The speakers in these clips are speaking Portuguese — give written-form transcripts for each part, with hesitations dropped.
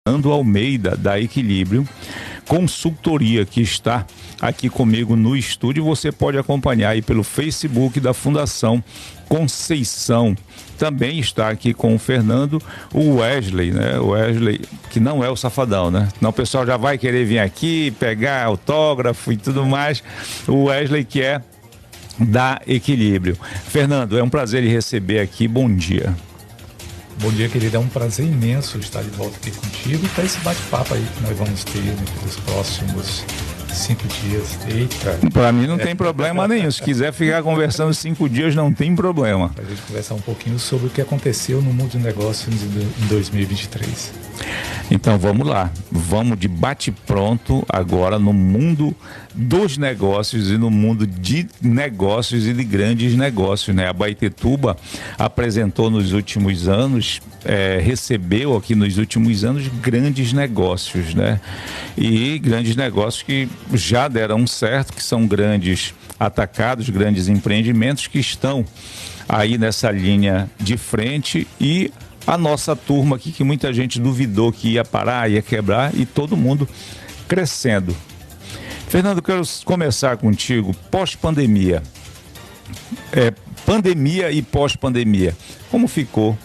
Fernando Almeida, da Equilíbrio Consultoria, que está aqui comigo no estúdio. Você pode acompanhar aí pelo Facebook da Fundação Conceição. Também está aqui com o Fernando, o Wesley, né? O Wesley, que não é o Safadão, né? Não, o pessoal já vai querer vir aqui, pegar autógrafo e tudo mais. O Wesley, que é da Equilíbrio. Fernando, é um prazer lhe receber aqui. Bom dia. Bom dia, querido. É um prazer imenso estar de volta aqui contigo para esse bate-papo aí que nós vamos ter nos próximos 5 dias. Eita! Para mim não tem problema nenhum. Se quiser ficar conversando 5 dias, não tem problema. Para a gente conversar um pouquinho sobre o que aconteceu no mundo de negócios em 2023. Então vamos lá. Vamos de bate-pronto agora no mundo dos negócios e no mundo de negócios e de grandes negócios, né? A Abaetetuba apresentou nos últimos anos, recebeu aqui nos últimos anos grandes negócios, né? E grandes negócios que já deram certo, que são grandes atacados, grandes empreendimentos que estão aí nessa linha de frente, e a nossa turma aqui, que muita gente duvidou que ia parar, ia quebrar, e todo mundo crescendo. Fernando, quero começar contigo, pós-pandemia. Pandemia e pós-pandemia. Como ficou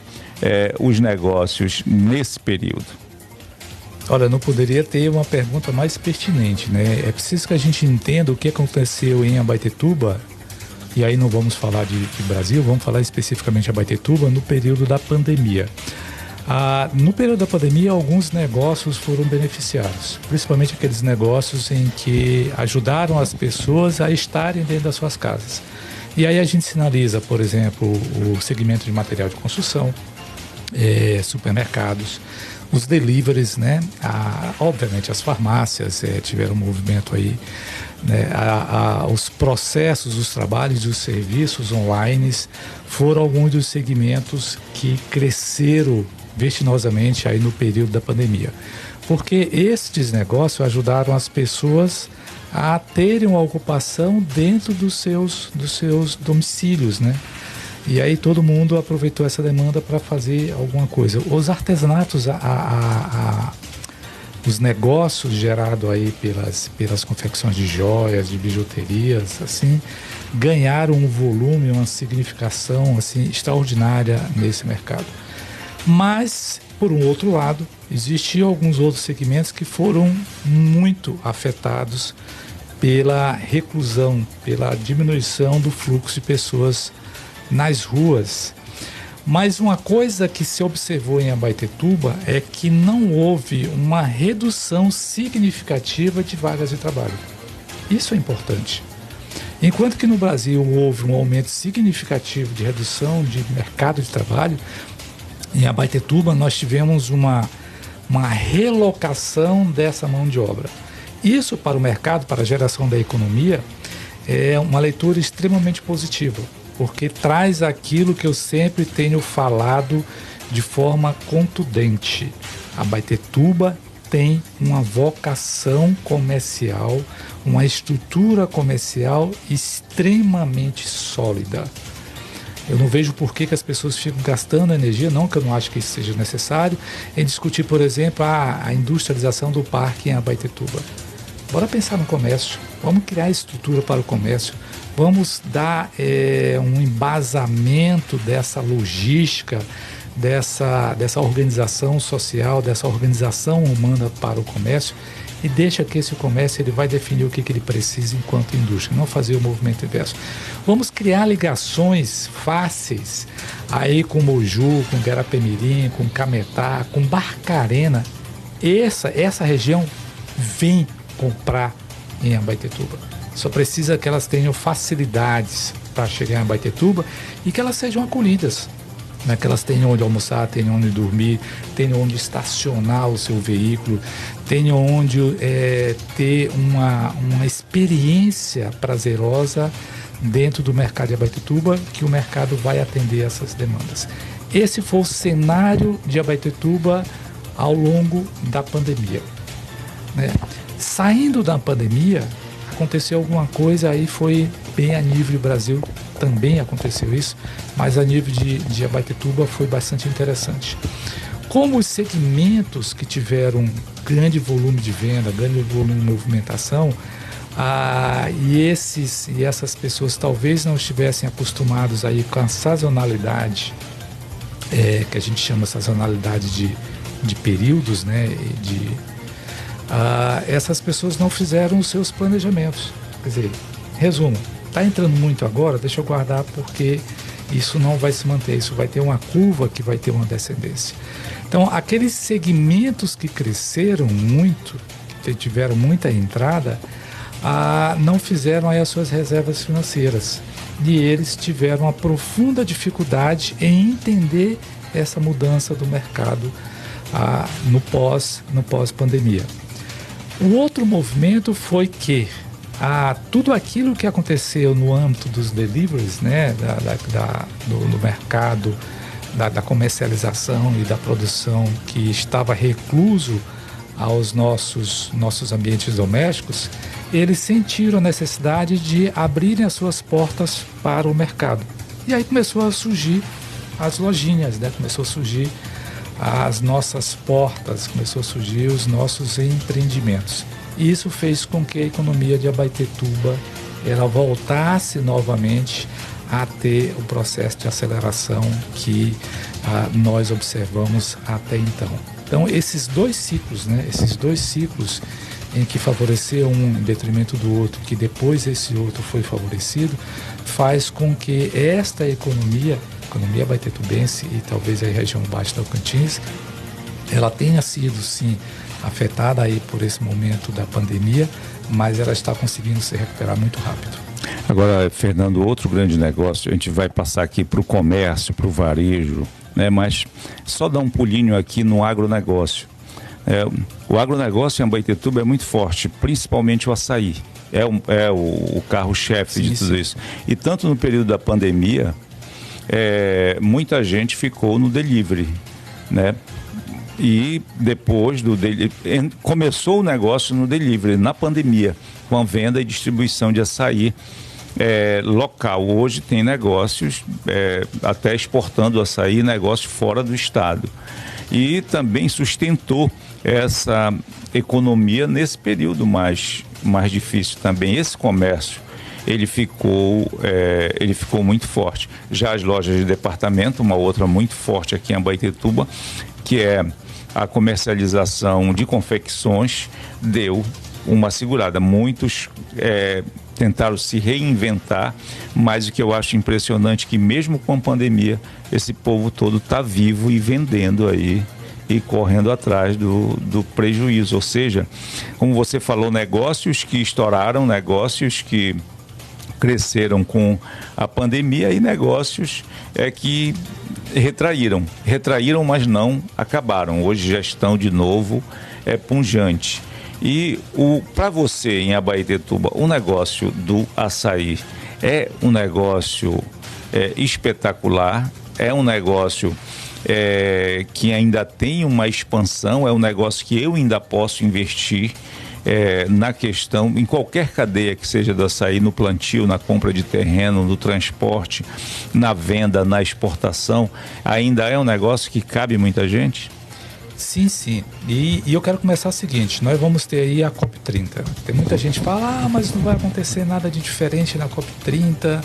os negócios nesse período? Olha, não poderia ter uma pergunta mais pertinente, né? É preciso que a gente entenda o que aconteceu em Abaetetuba, e aí não vamos falar de Brasil, vamos falar especificamente de Abaetetuba no período da pandemia. No período da pandemia, alguns negócios foram beneficiados, principalmente aqueles negócios em que ajudaram as pessoas a estarem dentro das suas casas. E aí a gente sinaliza, por exemplo, o segmento de material de construção, supermercados, os deliveries, né? Obviamente as farmácias tiveram um movimento aí, né? Os processos, os trabalhos e os serviços online foram alguns dos segmentos que cresceram vertiginosamente aí no período da pandemia, porque estes negócios ajudaram as pessoas a terem uma ocupação dentro dos seus domicílios, né? E aí todo mundo aproveitou essa demanda para fazer alguma coisa. Os artesanatos, os negócios gerados aí pelas confecções de joias, de bijuterias, assim, ganharam um volume, uma significação assim extraordinária nesse mercado. Mas, por um outro lado, existiam alguns outros segmentos que foram muito afetados pela reclusão, pela diminuição do fluxo de pessoas nas ruas. Mas uma coisa que se observou em Abaetetuba é que não houve uma redução significativa de vagas de trabalho. Isso é importante. Enquanto que no Brasil houve um aumento significativo de redução de mercado de trabalho, em Abaetetuba nós tivemos uma relocação dessa mão de obra. Isso para o mercado, para a geração da economia, é uma leitura extremamente positiva, porque traz aquilo que eu sempre tenho falado de forma contundente. A Abaetetuba tem uma vocação comercial, uma estrutura comercial extremamente sólida. Eu não vejo por que as pessoas ficam gastando energia, não que eu não acho que isso seja necessário, em discutir, por exemplo, a industrialização do parque em Abaetetuba. Bora pensar no comércio, vamos criar estrutura para o comércio, vamos dar um embasamento dessa logística, dessa organização social, dessa organização humana para o comércio, e deixa que esse comércio ele vai definir o que ele precisa enquanto indústria, não fazer o movimento inverso. Vamos criar ligações fáceis aí com Moju, com Guarapemirim, com Cametá, com Barcarena. Essa região vem comprar em Abaetetuba. Só precisa que elas tenham facilidades para chegar em Abaetetuba e que elas sejam acolhidas, né? Que elas tenham onde almoçar, tenham onde dormir, tenham onde estacionar o seu veículo, tenham onde ter uma experiência prazerosa dentro do mercado de Abaetetuba, que o mercado vai atender essas demandas. Esse foi o cenário de Abaetetuba ao longo da pandemia, né? Saindo da pandemia, aconteceu alguma coisa, aí foi bem a nível do Brasil, também aconteceu isso, mas a nível de Abaetetuba foi bastante interessante. como os segmentos que tiveram grande volume de venda, grande volume de movimentação, e essas pessoas talvez não estivessem acostumados aí com a sazonalidade, que a gente chama sazonalidade de períodos, né? Essas pessoas não fizeram os seus planejamentos. Quer dizer, resumo, está entrando muito agora, deixa eu guardar porque isso não vai se manter, isso vai ter uma curva que vai ter uma descendência. Então, aqueles segmentos que cresceram muito, que tiveram muita entrada, não fizeram aí as suas reservas financeiras. E eles tiveram uma profunda dificuldade em entender essa mudança do mercado no pós-pandemia. O outro movimento foi que tudo aquilo que aconteceu no âmbito dos deliveries, né, do mercado, da comercialização e da produção que estava recluso aos nossos ambientes domésticos, eles sentiram a necessidade de abrirem as suas portas para o mercado. E aí começou a surgir as lojinhas, né? Começou a surgir as nossas portas, começou a surgir os nossos empreendimentos. E isso fez com que a economia de Abaetetuba ela voltasse novamente a ter o processo de aceleração que nós observamos até então. Então, esses dois ciclos, né? Esses dois ciclos em que favoreceu um em detrimento do outro, que depois esse outro foi favorecido, faz com que esta economia abaetetubense e talvez a região Baixo Tocantins, ela tenha sido, sim, afetada aí por esse momento da pandemia, mas ela está conseguindo se recuperar muito rápido. Agora, Fernando, outro grande negócio, a gente vai passar aqui para o comércio, para o varejo, né? Mas só dar um pulinho aqui no agronegócio. O agronegócio em Abaetetuba é muito forte, principalmente o açaí. É o carro-chefe de tudo isso. E tanto no período da pandemia, muita gente ficou no delivery, né? E depois começou o negócio no delivery, na pandemia, com a venda e distribuição de açaí local. Hoje tem negócios, até exportando açaí, negócio fora do estado. E também sustentou essa economia nesse período mais difícil também. Esse comércio, ele ficou muito forte. Já as lojas de departamento, uma outra muito forte aqui em Abaetetuba, que é a comercialização de confecções, deu uma segurada. Muitos tentaram se reinventar, mas o que eu acho impressionante é que mesmo com a pandemia, esse povo todo está vivo e vendendo aí e correndo atrás do prejuízo. Ou seja, como você falou, negócios que estouraram, negócios que cresceram com a pandemia e negócios que retraíram, mas não acabaram. Hoje já estão de novo punjante. E para você em Abaetetuba, o negócio do açaí é um negócio espetacular, é um negócio que ainda tem uma expansão, é um negócio que eu ainda posso investir na questão, em qualquer cadeia que seja do açaí, no plantio, na compra de terreno, no transporte, na venda, na exportação, ainda é um negócio que cabe muita gente? Sim, sim. E eu quero começar o seguinte, nós vamos ter aí a COP30. Tem muita gente que fala, mas não vai acontecer nada de diferente na COP30.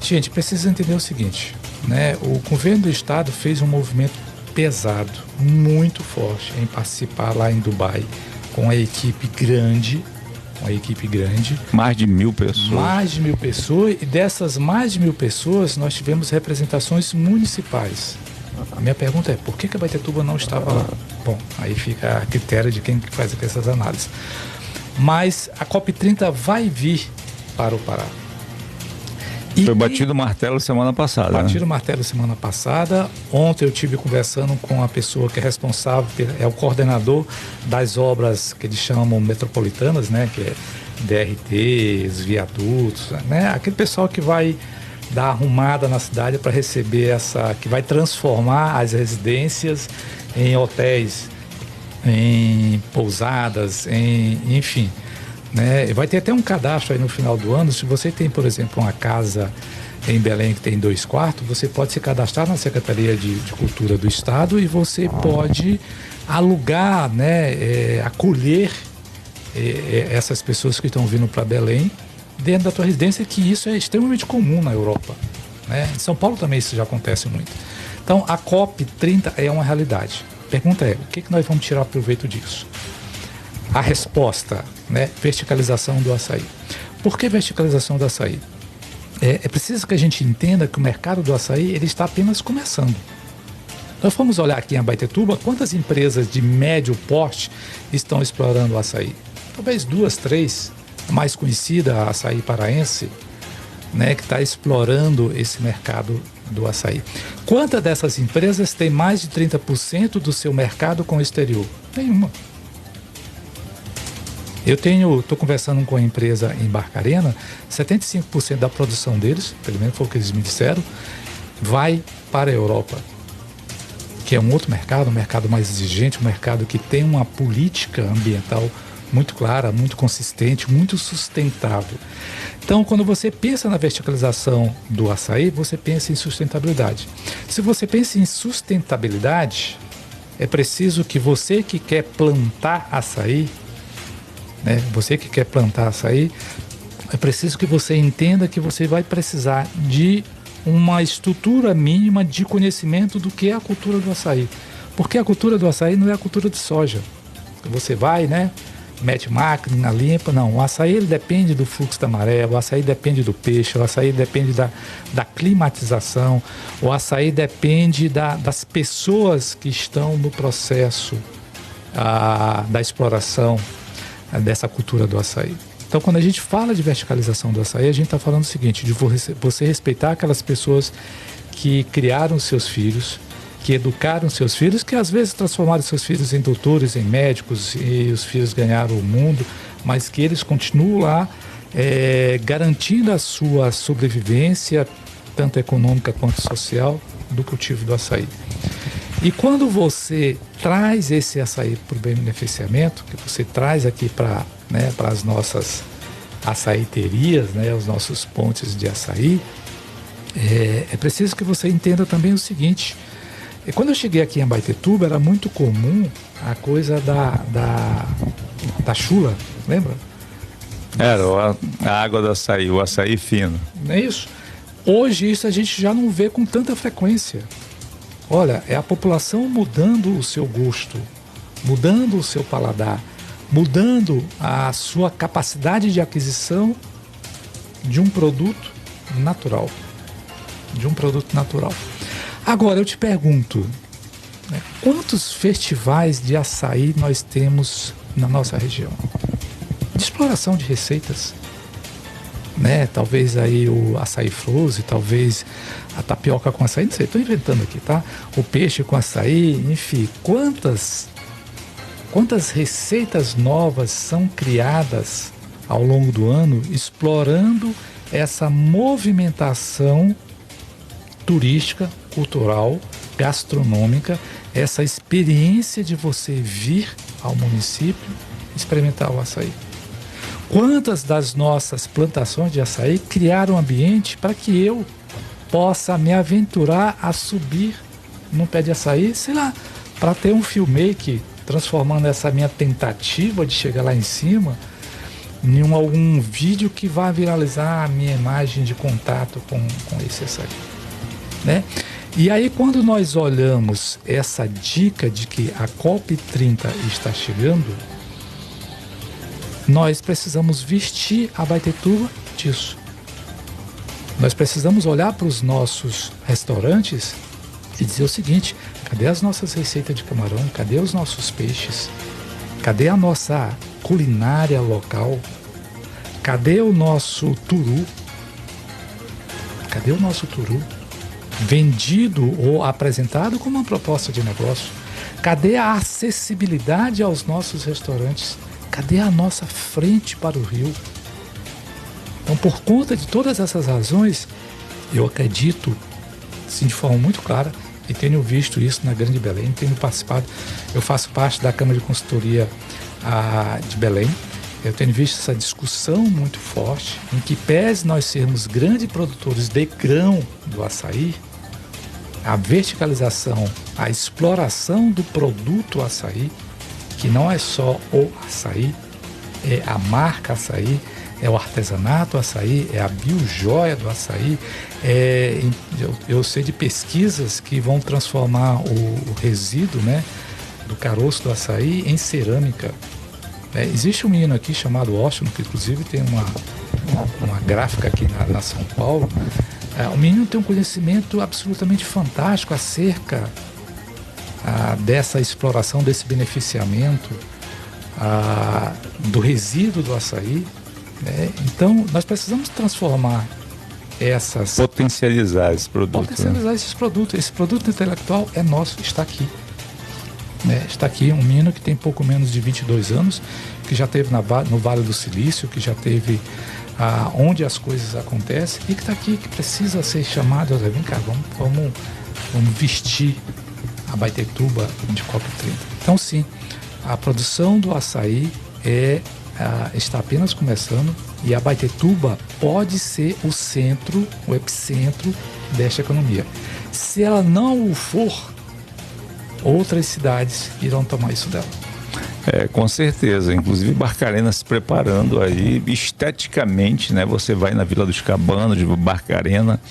Gente, precisa entender o seguinte, né? O governo do estado fez um movimento pesado, muito forte, em participar lá em Dubai, com uma equipe grande. Mais de 1.000 pessoas. Mais de 1.000 pessoas, e dessas mais de 1.000 pessoas, nós tivemos representações municipais. A minha pergunta é, por que Abaetetuba não estava lá? Bom, aí fica a critério de quem faz essas análises. Mas a COP30 vai vir para o Pará. Foi batido o martelo semana passada. Batido o martelo semana passada. Ontem eu estive conversando com a pessoa que é responsável, é o coordenador das obras que eles chamam metropolitanas, né? Que é DRTs, viadutos, né? Aquele pessoal que vai dar arrumada na cidade para receber que vai transformar as residências em hotéis, em pousadas, enfim. Né? Vai ter até um cadastro aí no final do ano. Se você tem, por exemplo, uma casa em Belém, que tem 2 quartos, você pode se cadastrar na Secretaria de Cultura do Estado e você pode alugar, né, acolher essas pessoas que estão vindo para Belém dentro da tua residência, que isso é extremamente comum na Europa, né? Em São Paulo também isso já acontece muito. Então, a COP30 é uma realidade. A pergunta é, o que nós vamos tirar proveito disso? A resposta, né, verticalização do açaí. Por que verticalização do açaí? É preciso que a gente entenda que o mercado do açaí ele está apenas começando. Nós fomos olhar aqui em Abaetetuba quantas empresas de médio porte estão explorando o açaí. Talvez 2, 3, a mais conhecida, a Açaí Paraense, né, que está explorando esse mercado do açaí. Quantas dessas empresas têm mais de 30% do seu mercado com o exterior? Nenhuma. Estou conversando com a empresa em Barcarena, 75% da produção deles, pelo menos foi o que eles me disseram, vai para a Europa, que é um outro mercado, um mercado mais exigente, um mercado que tem uma política ambiental muito clara, muito consistente, muito sustentável. Então, quando você pensa na verticalização do açaí, você pensa em sustentabilidade. Se você pensa em sustentabilidade, é preciso que você que quer plantar açaí, né, é preciso que você entenda que você vai precisar de uma estrutura mínima de conhecimento do que é a cultura do açaí. Porque a cultura do açaí não é a cultura de soja. Você vai, né, mete máquina, limpa, não. O açaí ele depende do fluxo da maré, o açaí depende do peixe, o açaí depende da climatização, o açaí depende das pessoas que estão no processo da exploração dessa cultura do açaí. Então, quando a gente fala de verticalização do açaí, a gente está falando o seguinte, de você respeitar aquelas pessoas que criaram seus filhos, que educaram seus filhos, que às vezes transformaram seus filhos em doutores, em médicos, e os filhos ganharam o mundo, mas que eles continuam lá garantindo a sua sobrevivência, tanto econômica quanto social, do cultivo do açaí. E quando você traz esse açaí para o beneficiamento, que você traz aqui para as nossas açaiterias, né, os nossos pontes de açaí, é preciso que você entenda também o seguinte. Quando eu cheguei aqui em Abaetetuba, era muito comum a coisa da chula, lembra? Era a água do açaí, o açaí fino. Não é isso? Hoje isso a gente já não vê com tanta frequência. Olha, é a população mudando o seu gosto, mudando o seu paladar, mudando a sua capacidade de aquisição de um produto natural. Agora, eu te pergunto, né, quantos festivais de açaí nós temos na nossa região? De exploração de receitas. Né? Talvez aí o açaí froze, talvez a tapioca com açaí, não sei, estou inventando aqui, tá? O peixe com açaí, enfim, quantas receitas novas são criadas ao longo do ano explorando essa movimentação turística, cultural, gastronômica, essa experiência de você vir ao município experimentar o açaí. Quantas das nossas plantações de açaí criaram ambiente para que eu possa me aventurar a subir num pé de açaí, sei lá, para ter um filmmaker transformando essa minha tentativa de chegar lá em cima em algum vídeo que vá viralizar a minha imagem de contato com esse açaí, né? E aí, quando nós olhamos essa dica de que a COP30 está chegando, nós precisamos vestir a Abaetetuba disso. Nós precisamos olhar para os nossos restaurantes e dizer o seguinte: cadê as nossas receitas de camarão? Cadê os nossos peixes? Cadê a nossa culinária local? Cadê o nosso turu? Cadê o nosso turu? Vendido ou apresentado como uma proposta de negócio? Cadê a acessibilidade aos nossos restaurantes? Cadê a nossa frente para o rio? Então, por conta de todas essas razões, eu acredito, sim, de forma muito clara, e tenho visto isso na Grande Belém, tenho participado, eu faço parte da Câmara de Consultoria de Belém, Eu tenho visto essa discussão muito forte, em que pese nós sermos grandes produtores de grão do açaí, a verticalização, a exploração do produto açaí, que não é só o açaí, é a marca açaí, é o artesanato açaí, é a biojoia do açaí. Eu sei de pesquisas que vão transformar o resíduo, né, do caroço do açaí em cerâmica. Existe um menino aqui chamado Austin, que inclusive tem uma gráfica aqui na São Paulo. O menino tem um conhecimento absolutamente fantástico acerca dessa exploração, desse beneficiamento do resíduo do açaí. Então, nós precisamos transformar potencializar esse produto. Potencializar esses produtos. Esse produto intelectual é nosso, está aqui. Está aqui um menino que tem pouco menos de 22 anos, que já esteve no Vale do Silício, que já esteve onde as coisas acontecem e que está aqui, que precisa ser chamado. Vem cá, vamos vestir a Abaetetuba de COP30. Então, sim, a produção do açaí está apenas começando e a Abaetetuba pode ser o centro, o epicentro desta economia. Se ela não o for, outras cidades irão tomar isso dela. Com certeza, inclusive Barcarena se preparando aí esteticamente, né? Você vai na Vila dos Cabanos de Barcarena,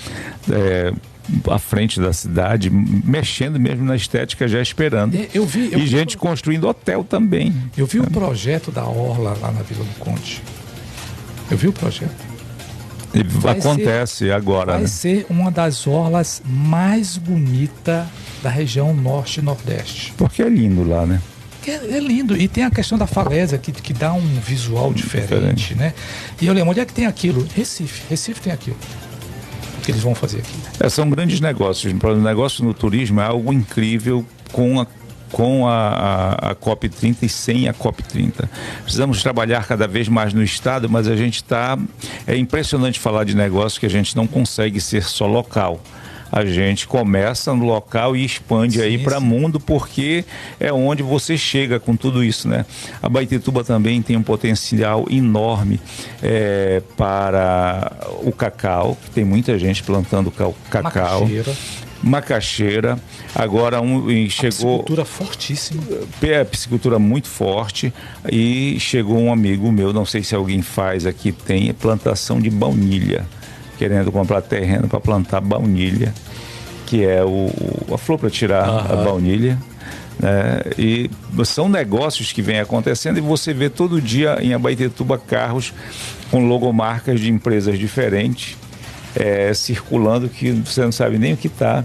à frente da cidade, mexendo mesmo na estética, já esperando. E gente construindo hotel também. Eu vi o projeto da orla lá na Vila do Conde. Eu vi o projeto. Acontece agora. Vai ser uma das orlas mais bonitas da região norte e nordeste. Porque é lindo lá, né? É lindo. E tem a questão da falésia que dá um visual diferente, né? E eu lembro, onde é que tem aquilo? Recife tem aquilo que eles vão fazer aqui. São grandes negócios. O negócio no turismo é algo incrível com a COP30 e sem a COP30. Precisamos trabalhar cada vez mais no Estado, mas a gente está... É impressionante falar de negócio que a gente não consegue ser só local. A gente começa no local e expande aí para o mundo, porque é onde você chega com tudo isso, né? A Abaetetuba também tem um potencial enorme para o cacau, que tem muita gente plantando cacau. Macaxeira. Agora chegou... Piscicultura fortíssima. Piscicultura muito forte. E chegou um amigo meu, não sei se alguém faz aqui, tem plantação de baunilha. Querendo comprar terreno para plantar baunilha, que é a flor para tirar a baunilha. Né? E são negócios que vêm acontecendo e você vê todo dia em Abaetetuba carros com logomarcas de empresas diferentes circulando, que você não sabe nem o que está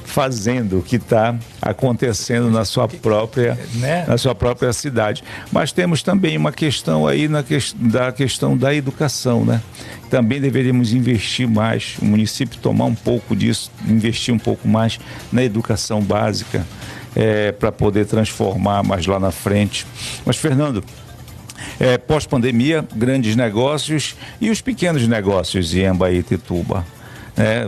fazendo, o que está acontecendo na sua própria cidade. Mas temos também uma questão aí da questão da educação, né? Também deveríamos investir mais, o município tomar um pouco disso, investir um pouco mais na educação básica, para poder transformar mais lá na frente. Mas, Fernando, pós-pandemia, grandes negócios e os pequenos negócios em Abaetetuba.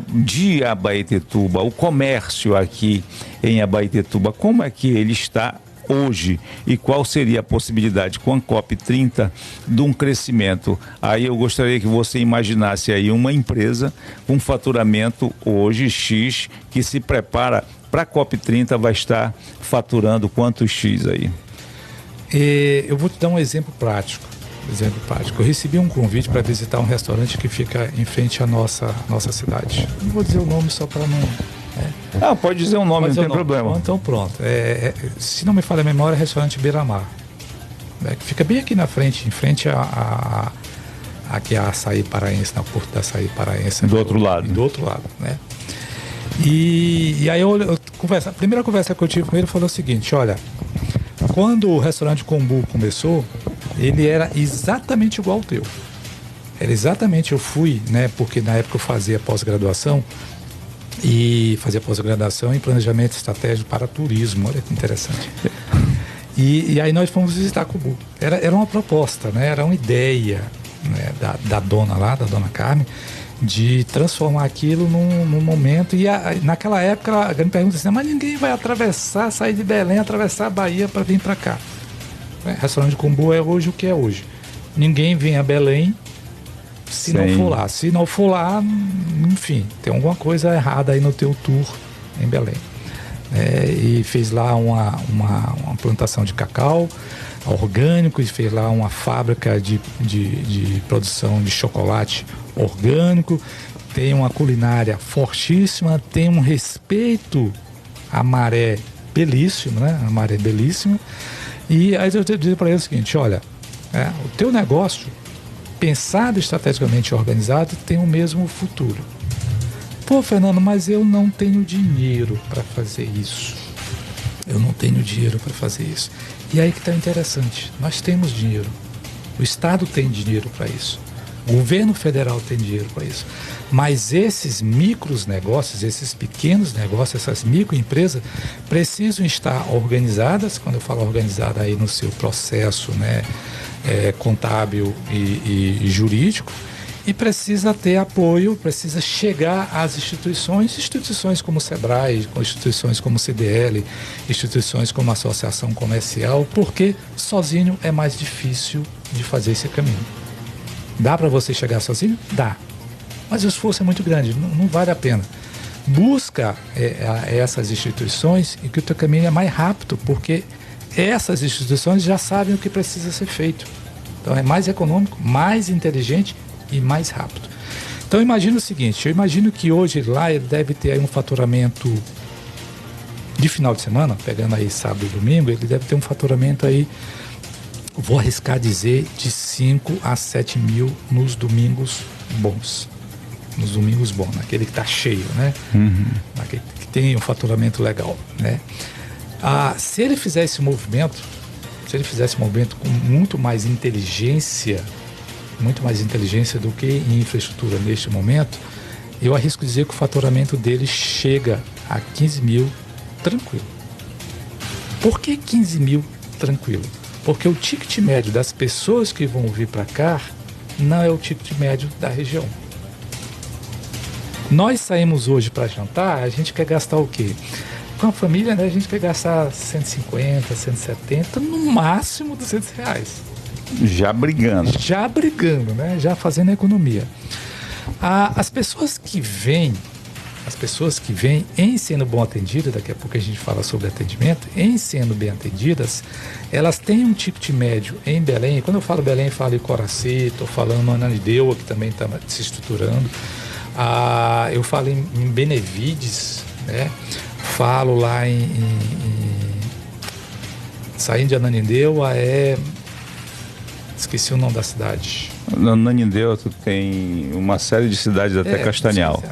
De Abaetetuba, o comércio aqui em Abaetetuba, como é que ele está hoje e qual seria a possibilidade com a COP30 de um crescimento? Aí eu gostaria que você imaginasse aí uma empresa com faturamento hoje X, que se prepara para a COP30, vai estar faturando quantos X aí? Eu vou te dar um exemplo prático. Eu recebi um convite para visitar um restaurante que fica em frente à nossa cidade. Não vou dizer o nome só para não... pode dizer um nome, não tem problema. Então pronto. Se não me falha a memória, é restaurante Beira-Mar. Que fica bem aqui na frente, em frente aqui a Açaí Paraense, na Porto da Açaí Paraense. Do outro lado. Do outro lado, né? E aí a primeira conversa que eu tive com ele falou o seguinte: olha, quando o restaurante Kombu começou, ele era exatamente igual ao teu. Eu fui, né? Porque na época eu fazia pós-graduação em planejamento estratégico para turismo. Olha que interessante. E aí nós fomos visitar Kombu. Era uma proposta, né? Era uma ideia, né? da dona Carmen, de transformar aquilo num momento. E naquela época ela me pergunta assim: mas ninguém vai sair de Belém, atravessar a Bahia para vir para cá. O restaurante Kombu é hoje o que é hoje. ninguém vem a Belém se não Sim. for lá. Se não for lá, enfim, tem alguma coisa errada aí no teu tour em Belém. E fez lá uma plantação de cacau orgânico, e fez lá uma fábrica de produção de chocolate orgânico, tem uma culinária fortíssima, tem um respeito à maré belíssimo, né? A maré belíssima. E aí eu digo para ele o seguinte, olha, o teu negócio, pensado estrategicamente e organizado, tem o mesmo futuro. Pô, Fernando, mas eu não tenho dinheiro para fazer isso. Eu não tenho dinheiro para fazer isso. E aí que está interessante. Nós temos dinheiro. O Estado tem dinheiro para isso. O governo federal tem dinheiro para isso. Mas esses micros negócios, esses pequenos negócios, essas microempresas, precisam estar organizadas. Quando eu falo organizada aí no seu processo, né, contábil e jurídico, e precisa ter apoio, precisa chegar às instituições como o SEBRAE, instituições como o CDL, instituições como a Associação Comercial, porque sozinho é mais difícil de fazer esse caminho. Dá para você chegar sozinho? Dá. Mas o esforço é muito grande, não vale a pena. Busca essas instituições e que o teu caminho é mais rápido, porque essas instituições já sabem o que precisa ser feito. Então é mais econômico, mais inteligente e mais rápido. Então imagina o seguinte, eu imagino que hoje lá ele deve ter aí um faturamento de final de semana, pegando aí sábado e domingo, ele deve ter um faturamento aí, vou arriscar dizer, de 5 a 7 mil nos domingos bons. Nos domingos bons, naquele que está cheio, né? Uhum. Naquele que tem um faturamento legal, né? Se ele fizer esse movimento, com muito mais inteligência do que em infraestrutura neste momento, eu arrisco dizer que o faturamento dele chega a 15 mil tranquilo. Por que 15 mil tranquilo? Porque o ticket médio das pessoas que vão vir para cá não é o ticket médio da região. Nós saímos hoje para jantar, a gente quer gastar o quê? Com a família, né, a gente quer gastar 150, 170, no máximo R$200. Já brigando, né? Já fazendo economia. As pessoas que vêm em sendo bom atendidas, daqui a pouco a gente fala sobre atendimento, em sendo bem atendidas, elas têm um ticket médio em Belém. Quando eu falo Belém, eu falo em Coracê, estou falando em Ananindeua, que também está se estruturando. Eu falo em Benevides, né? Falo lá saindo de Ananindeua, esqueci o nome da cidade. Na Ananindeua tu tem uma série de cidades até Castanhal.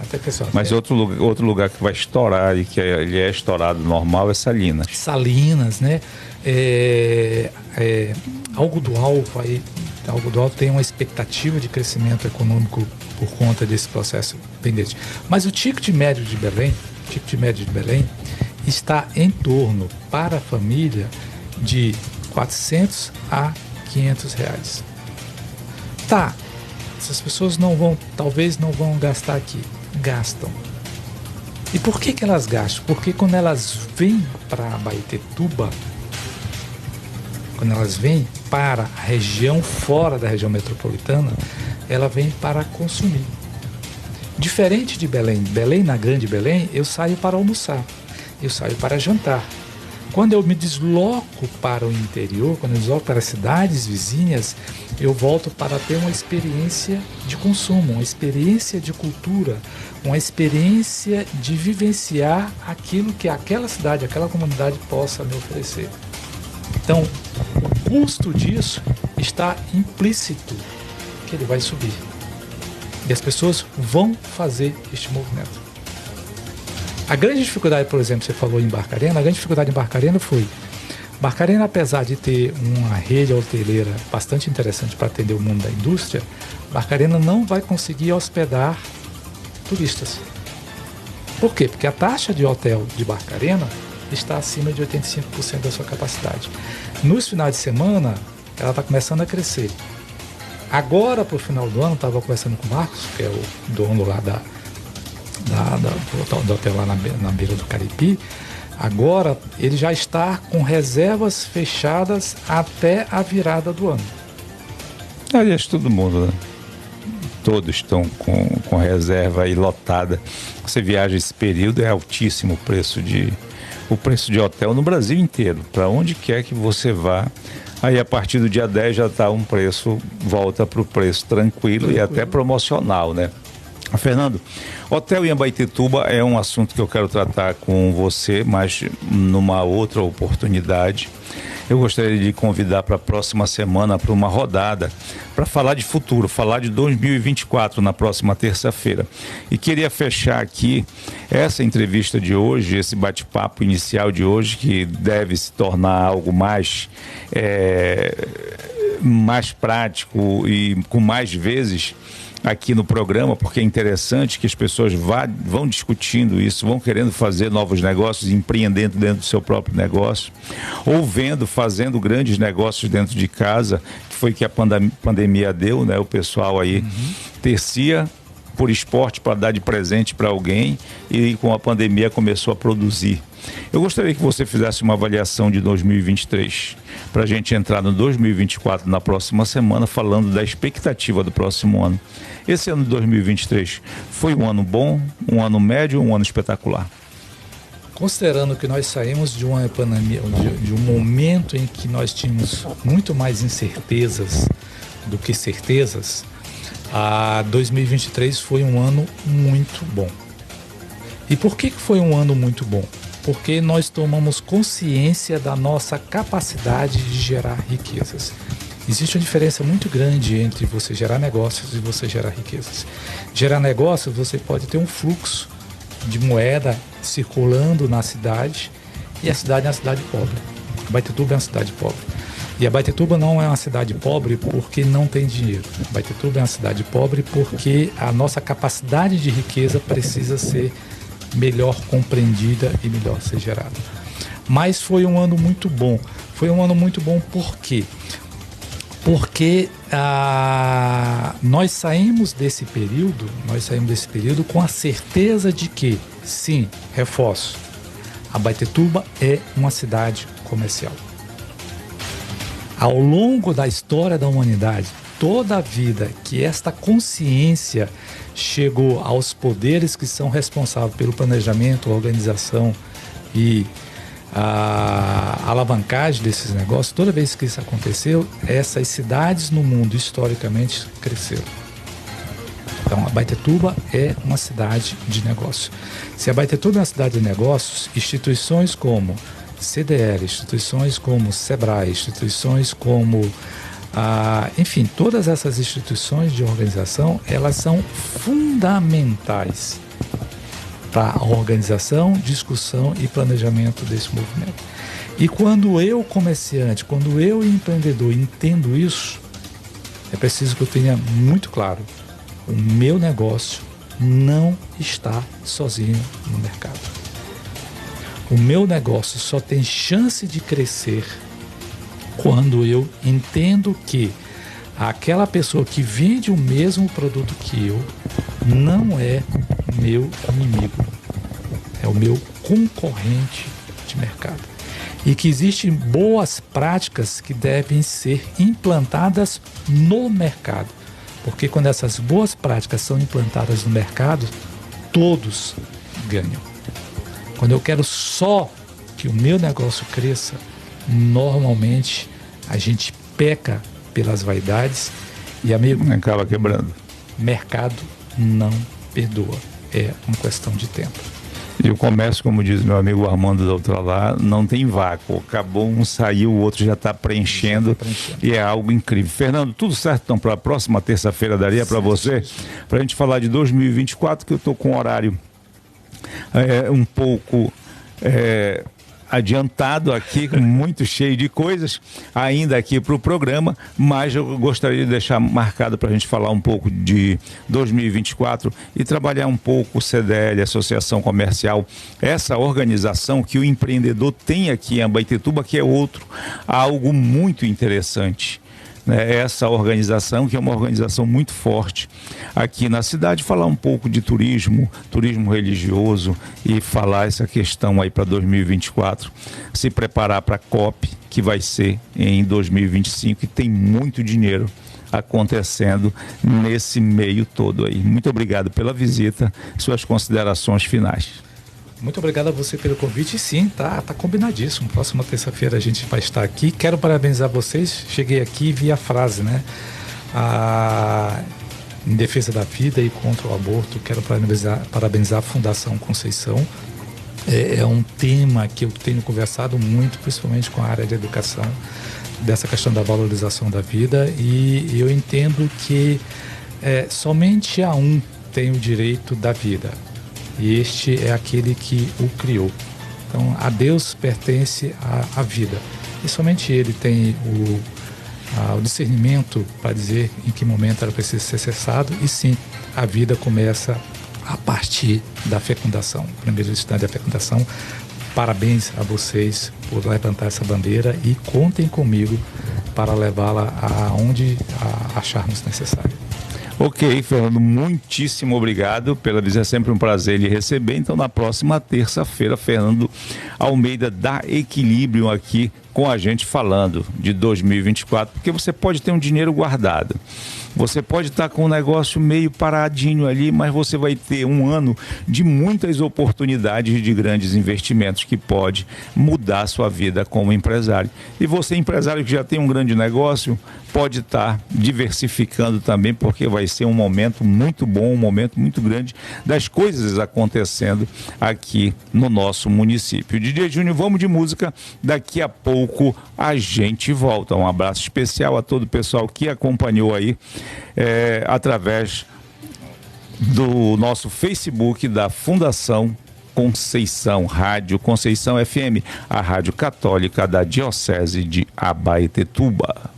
Mas outro lugar que vai estourar e que ele é estourado normal é Salinas. Salinas, né? Algodoal tem uma expectativa de crescimento econômico por conta desse processo pendente. Mas o ticket médio de Belém está em torno, para a família, de R$400 a R$500. Tá, essas pessoas talvez não vão gastar aqui. Gastam. E por que elas gastam? Porque quando elas vêm para Abaetetuba, quando elas vêm para a região fora da região metropolitana, ela vem para consumir. Diferente de Belém, na Grande Belém, eu saio para almoçar, eu saio para jantar. Quando eu me desloco para o interior, quando eu desloco para as cidades vizinhas, eu volto para ter uma experiência de consumo, uma experiência de cultura, uma experiência de vivenciar aquilo que aquela cidade, aquela comunidade possa me oferecer. Então, o custo disso está implícito, que ele vai subir. E as pessoas vão fazer este movimento. A grande dificuldade, por exemplo, você falou em Barcarena, a grande dificuldade em Barcarena foi... Barcarena, apesar de ter uma rede hoteleira bastante interessante para atender o mundo da indústria, Barcarena não vai conseguir hospedar turistas. Por quê? Porque a taxa de hotel de Barcarena está acima de 85% da sua capacidade. Nos finais de semana, ela está começando a crescer. Agora, para o final do ano, estava conversando com o Marcos, que é o dono lá do hotel lá na beira do Caripi. Agora, ele já está com reservas fechadas até a virada do ano. Aliás, todo mundo, né? Todos estão com reserva aí lotada. Você viaja esse período, é altíssimo o preço de hotel no Brasil inteiro, para onde quer que você vá. Aí a partir do dia 10 já está um preço, volta para o preço tranquilo e até promocional, né? Fernando, hotel em Abaetetuba é um assunto que eu quero tratar com você, mas numa outra oportunidade. Eu gostaria de convidar para a próxima semana para uma rodada para falar de futuro, falar de 2024 na próxima terça-feira. E queria fechar aqui essa entrevista de hoje, esse bate-papo inicial de hoje, que deve se tornar algo mais prático e com mais vezes aqui no programa, porque é interessante que as pessoas vão discutindo isso, vão querendo fazer novos negócios, empreendendo dentro do seu próprio negócio, ou fazendo grandes negócios dentro de casa, que foi que a pandemia deu, né? O pessoal aí tecia por esporte para dar de presente para alguém e com a pandemia começou a produzir. Eu gostaria que você fizesse uma avaliação de 2023, para a gente entrar no 2024 na próxima semana, falando da expectativa do próximo ano. Esse ano de 2023 foi um ano bom, um ano médio ou um ano espetacular? Considerando que nós saímos de uma pandemia, de um momento em que nós tínhamos muito mais incertezas do que certezas, a 2023 foi um ano muito bom. E por que foi um ano muito bom? Porque nós tomamos consciência da nossa capacidade de gerar riquezas. Existe uma diferença muito grande entre você gerar negócios e você gerar riquezas. Gerar negócios, você pode ter um fluxo de moeda circulando na cidade, e a cidade é uma cidade pobre. Abaetetuba é uma cidade pobre. E Abaetetuba não é uma cidade pobre porque não tem dinheiro. Abaetetuba é uma cidade pobre porque a nossa capacidade de riqueza precisa ser melhor compreendida e melhor ser gerada. Mas foi um ano muito bom. Foi um ano muito bom por quê? Porque nós saímos desse período com a certeza de que, sim, reforço, Abaetetuba é uma cidade comercial. Ao longo da história da humanidade, toda a vida que esta consciência chegou aos poderes que são responsáveis pelo planejamento, organização e a alavancagem desses negócios, toda vez que isso aconteceu, essas cidades no mundo historicamente cresceram. Então, Abaetetuba é uma cidade de negócio. Se Abaetetuba é uma cidade de negócios, instituições como CDL, instituições como SEBRAE, instituições como enfim, todas essas instituições de organização, elas são fundamentais para a organização, discussão e planejamento desse movimento. E quando eu, comerciante, quando eu, empreendedor, entendo isso, é preciso que eu tenha muito claro: o meu negócio não está sozinho no mercado. O meu negócio só tem chance de crescer quando eu entendo que aquela pessoa que vende o mesmo produto que eu não é meu inimigo, é o meu concorrente de mercado. E que existem boas práticas que devem ser implantadas no mercado. Porque quando essas boas práticas são implantadas no mercado, todos ganham. Quando eu quero só que o meu negócio cresça, normalmente a gente peca pelas vaidades e, amigo, acaba quebrando. Mercado não perdoa, é uma questão de tempo. E o comércio, como diz meu amigo Armando da outra lá, não tem vácuo. Acabou um, saiu, o outro já está preenchendo, e é algo incrível. Fernando, tudo certo então para a próxima terça-feira daria para você? Para a gente falar de 2024, que eu estou com o horário um pouco adiantado aqui, muito cheio de coisas ainda aqui para o programa, mas eu gostaria de deixar marcado para a gente falar um pouco de 2024 e trabalhar um pouco o CDL, Associação Comercial, essa organização que o empreendedor tem aqui em Abaetetuba, que é algo muito interessante. né, essa organização, que é uma organização muito forte aqui na cidade, falar um pouco de turismo religioso e falar essa questão aí para 2024, se preparar para a COP, que vai ser em 2025, e tem muito dinheiro acontecendo nesse meio todo aí. Muito obrigado pela visita, suas considerações finais. Muito obrigado a você pelo convite. Sim, tá combinadíssimo. Próxima terça-feira a gente vai estar aqui. Quero parabenizar vocês. Cheguei aqui e vi a frase, né? Em defesa da vida e contra o aborto. Quero parabenizar a Fundação Conceição. É um tema que eu tenho conversado muito, principalmente com a área de educação, dessa questão da valorização da vida, e eu entendo que somente a um tem o direito da vida, e este é aquele que o criou. Então, a Deus pertence a vida, e somente Ele tem o discernimento para dizer em que momento ela precisa ser cessado, e sim, a vida começa a partir da fecundação, primeiro instante da fecundação. Parabéns a vocês por levantar essa bandeira e contem comigo para levá-la aonde acharmos necessário. Ok, Fernando, muitíssimo obrigado pela visita, é sempre um prazer lhe receber. Então, na próxima terça-feira, Fernando Almeida da Equilíbrio aqui com a gente falando de 2024, porque você pode ter um dinheiro guardado. Você pode estar com um negócio meio paradinho ali, mas você vai ter um ano de muitas oportunidades de grandes investimentos que pode mudar a sua vida como empresário. E você, empresário que já tem um grande negócio, pode estar diversificando também, porque vai ser um momento muito bom, um momento muito grande das coisas acontecendo aqui no nosso município. DJ Júnior, vamos de música, daqui a pouco a gente volta. Um abraço especial a todo o pessoal que acompanhou aí através do nosso Facebook da Fundação Conceição, Rádio Conceição FM, a rádio católica da Diocese de Abaetetuba.